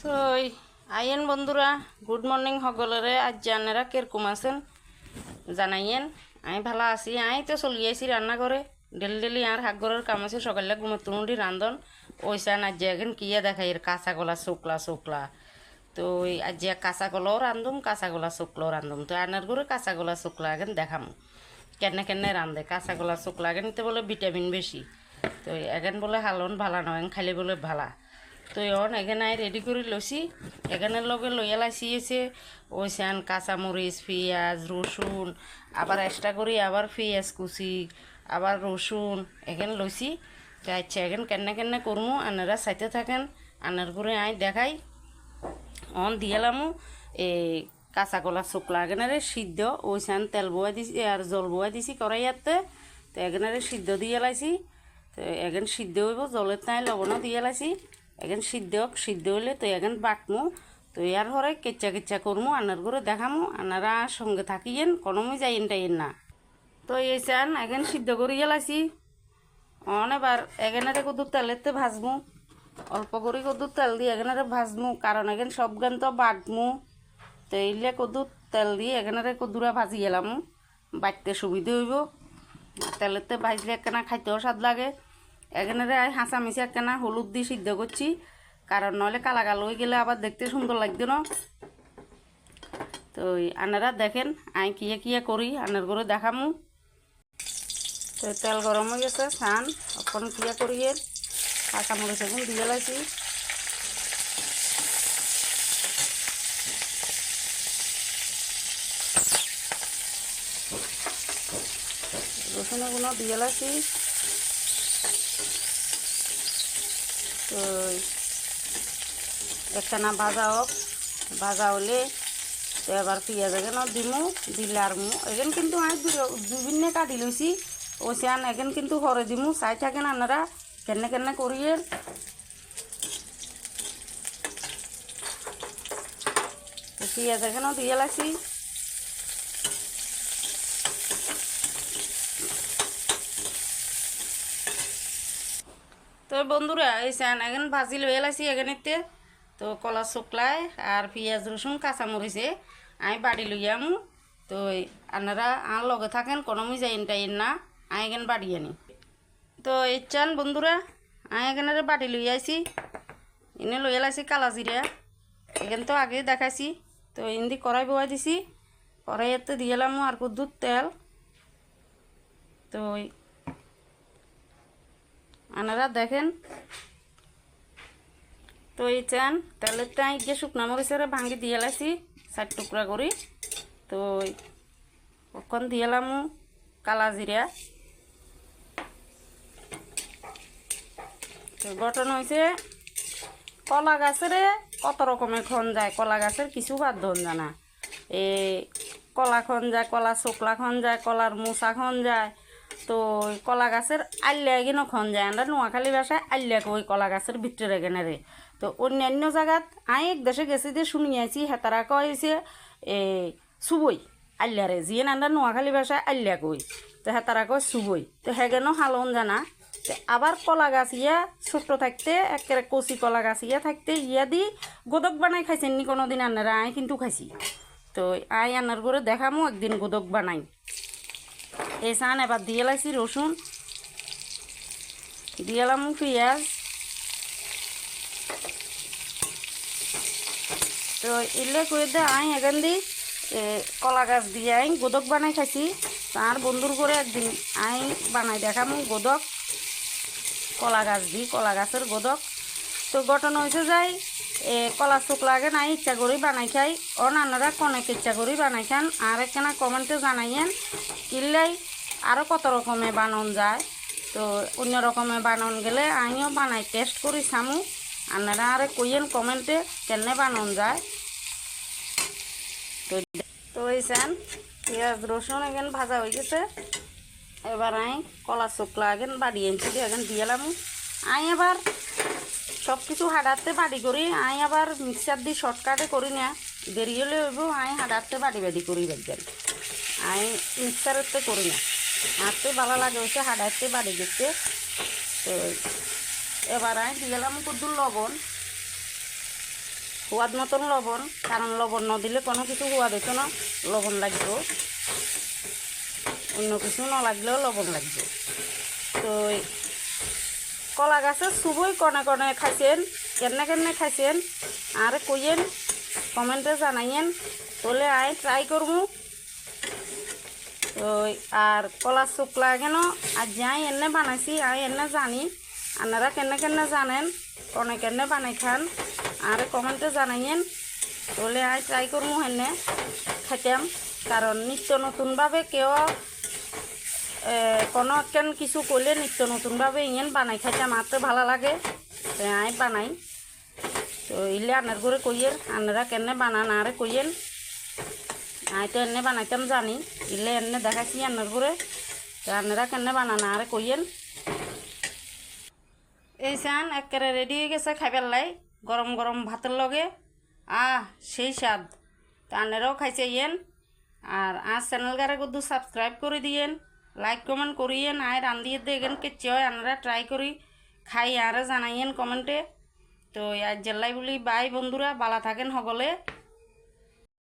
তো আইয়েন বন্ধুরা, good morning সকলরে। আজ জানেরা কিরকম আছেন জানাইয়েন। আমি ভালো আছি। আমি তো চলি আইছি রান্না করে ডেলি ডেলি। আর হাকঘরের কাম আছে, সকালে ঘুমোতে মুড়ি রান্ধন ওইসান। আজ এখন কিয়া দেখাই কাঁচা কলা শুকলা শুকলা। তো আজ কাঁচা কলাও রান্ধুম, কাঁচা কলা শুকলাও রান্ধুম। তো আনার ঘরে কাঁচা কলা শুকলা এখন দেখাম কেনে কেনে রান্ধে। কাঁচা কলা শুকলা এখন তো বলে ভিটামিন বেশি। তো এখন বলে হালন ভালা নয়, খালি বলে ভালা। তো এখন এখানে রেডি করে লইছি। এখানের লগে লইয়া লাইছি এসে ওইসান কাঁচামরিচ, পেঁয়াজ, রসুন, আবার এক্সট্রা করি আবার পেঁয়াজ কুচি, আবার রসুন এখানে লইছি। তো আচ্ছা এখন কেনে কেনে করমু, আনারা চাইতে থাকেন। আনার করে আই দেখাই অন দিয়েলামু এই কাঁচা কলা শুকলা এখানে সিদ্ধ ওইসান তেল বোয়া দিছি আর জল বোয়া দিছি কড়াইয়াতে। তো এখানে সিদ্ধ দিয়ে লাইছি। তো এখন সিদ্ধ হইব, জলের তাই লবণও দিয়ে লাইছি। এখন সিদ্ধ হইলে তো এখন বাটমু। তো ইয়ার হরে কেচ্চা কেচ্চা করমু, আনার করে দেখামু। আনারা সঙ্গে থাকিয়েন, কোনোমই যাইন টাইন না। তো এই চান এখন সিদ্ধ করিয়া লাইছি। এবার এখানে কদুর তেলেতে ভাজমু, অল্প করে কদুর তেল দিয়ে এখানে ভাজমু, কারণ এখানে সব গান তো বাটমু। তো এইলে কদুর তেল দিয়ে এখানে কদুরা ভাজি এলামু, বাটতে সুবিধা হইব। তেলেতে ভাজলে একখানা খাইতেও স্বাদ লাগে। এখানে হাঁচা মিশা একখানা হলুদ দিয়ে সিদ্ধ করছি, কারণ নইলে কালা কালো হয়ে গেলে আবার দেখতে সুন্দর লাগবে না। তো আনারা দেখেন আমি কিয়া কিয়া করি, আনার করে দেখামু। তো তেল গরম হয়ে গেছে, ছান এখন কিয়া করিয়ে কাঁচামরিচ এখন দিয়ে লাইছি। রসুন এগুলো দিয়ে লাইছি। তো একখানা ভাজা হোক, ভাজা হলে তো এবার পেঁয়াজ এখানে দিমু, দিলে আর এখানে কিন্তু আমি বিভিন্ন কাটি লইছি। ওইসান এখন কিন্তু হরে দিমু, চাই থাকেন আপনারা কেনে কেনে করিয়ে। তো পেঁয়াজ এখানেও দিয়ে লাইছি। তো বন্ধুরা এই চান এখন ভাজি লয়ে লাইছি এখানেতে। তো কলা শুকলায় আর পেঁয়াজ রসুন কাঁচামরিচে আমি বাড়ি লইয়ামু। তো আপনারা আর লগে থাকেন, কোনোমই যাইন টাইন না। আমি এখানে বাড়ি আনি। তো এই চান বন্ধুরা আমি এখানে বাড়ি লই আইছি। এনে লইয়া লাইছি কালা জিরা, এখানে তো আগে দেখাইছি। তো এনে কড়াই বয়া দিছি, কড়াইতে দিয়ে এলাম আর দুধ তেল। তো আপনারা দেখেন। তো এই চান তেলের টাই গিয়ে শুকনা মরিচের ভাঙি দিয়ে লাইছি 4 টুকরা করি। তো কখন দিয়ে এলাম কালা জিরা। তো গঠন হয়েছে কলা গাছের কত রকমের খন যায়, কলা গাছের কিছু বাদ ধন জানা। কলা খন যায়, কলা শুকলা খন যায়, কলার মোচা খন যায়। তো কলা গাছের আল্লিয়া এগিনো খন যায়, আমরা নোয়াখালী ভাষায় আল্লিয়া কই কলা গাছের ভিতরে এগেনে রে। তো অন্যান্য জায়গাত আমি এক দেশে গেছি দিয়ে শুনি আছি, হেতারা কয়েছে সুবই আল্লিয়ারে, যিয়ে আমরা নোয়াখালী ভাষায় আল্লিয়া কই। তো হেতারা কয় সুবই। তো হেগেনো হালন জানা। আবার কলা গাছ ইয়া ছোট্ট থাকতে একেবারে কচি কলা গাছ ইয়া থাকতে ইয়া দি গোদক বানাই খাইছেন নি কোনো দিন আনারা? আই কিন্তু খাইছি। তো আই আনার করে দেখামো একদিন গোদক বানাই। এই চান এবার দিয়ে লাইছি রসুন, দিয়ে এলাম পেঁয়াজ। তো এলে করে দে আই এখান দি কলা গাছ দিয়ে আই গোদক বানাই খাইছি। তার বন্ধুর করে একদিন আই বানাই দেখামো গোদক কলা গাছ দি, কলা গাছের গোদক। তো গঠন হয়েছে যাই কলা শুকলা আগে নাই ইচ্ছা করি বানাই খাই। নানারা কনেক ইচ্ছা করি বানাই খান। আর একখানা কমেন্টে জানাইয়েন কিনলেই আরও কত রকমের বানান যায়। তো অন্য রকমের বানান গেলে আমিও বানাই টেস্ট করি সামু। আপনারা আরে কইয়েন কমেন্টে কেনে বানান যায়। তো এই চান পেঁয়াজ রসুন এখানে ভাজা হয়ে গেছে। এবার আই কলা শুকলা এখন বাড়ি আনছি এখন দিয়ে এলাম। আই এবার সব কিছু হাডাতে বাড়ি করি। আই আবার মিক্সার দিয়ে শর্টকাটে করি না, দেরি হলে হইব। আই হাডাতে বাড়ি করি একদিন, আই মিক্সারেতে করি না। হাঁটতে ভালো লাগে হচ্ছে হাডাতে বাড়ি দেখতে। তো এবার আই দিয়ে এলাম কদ্দুর লবণ। সোয়াদ মতন লবণ, কারণ লবণ না দিলে কোনো কিছু সোয়াদ হতো না, লবণ লাগবে, অন্য কিছু না লাগলেও লবণ লাগবে। তো কলা গাছের সুবই কনে কনে খাইছেন, কেনে কেনে খাইছেন আর কইয়েন, কমেন্টে জানাইয়েন, তোলে আয় ট্রাই করবো। তো আর কলা শুকলা কেন আর যাই এনে বানাইছি আই এনে জানি, আপনারা কেনে কেনে জানেন, কনে কেনে বানাই খান আর কমেন্টে জানাইয়েন, তোলে আই ট্রাই করবো হেনে খাইতাম। কারণ নিত্য নতুনভাবে কেউ কোনো কেন কিছু করলে নিত্য নতুনভাবে ইয়েন বানাই খাইতে আমার ভালো লাগে, আই বানাই। তো ইলে আনার করে কইয়ের, আনারা কেনে বানান আরে কইয়েন, আই তো এনে বানাইতাম জানি, ইলে এনে দেখাইছি আনার করে, তো আপনারা কেনে বানান আরে কইয়েন। এই চান একেবারে রেডি হয়ে গেছে খাইবার লাই, গরম গরম ভাতের লগে, সেই স্বাদ। তো আপনারাও খাইছে ইয়েন, আর চ্যানেল গারে কিন্তু সাবস্ক্রাইব করে দিয়েন, লাইক কমেন্ট করিয়েন, আয় রান্ধিয়ে দেখেন কেচে হয়, আপনারা ট্রাই করি খাই আরে জানাইয়েন কমেন্টে। তো আজ জেলাই বলি বাই বন্ধুরা, বালা থাকেন সকলে।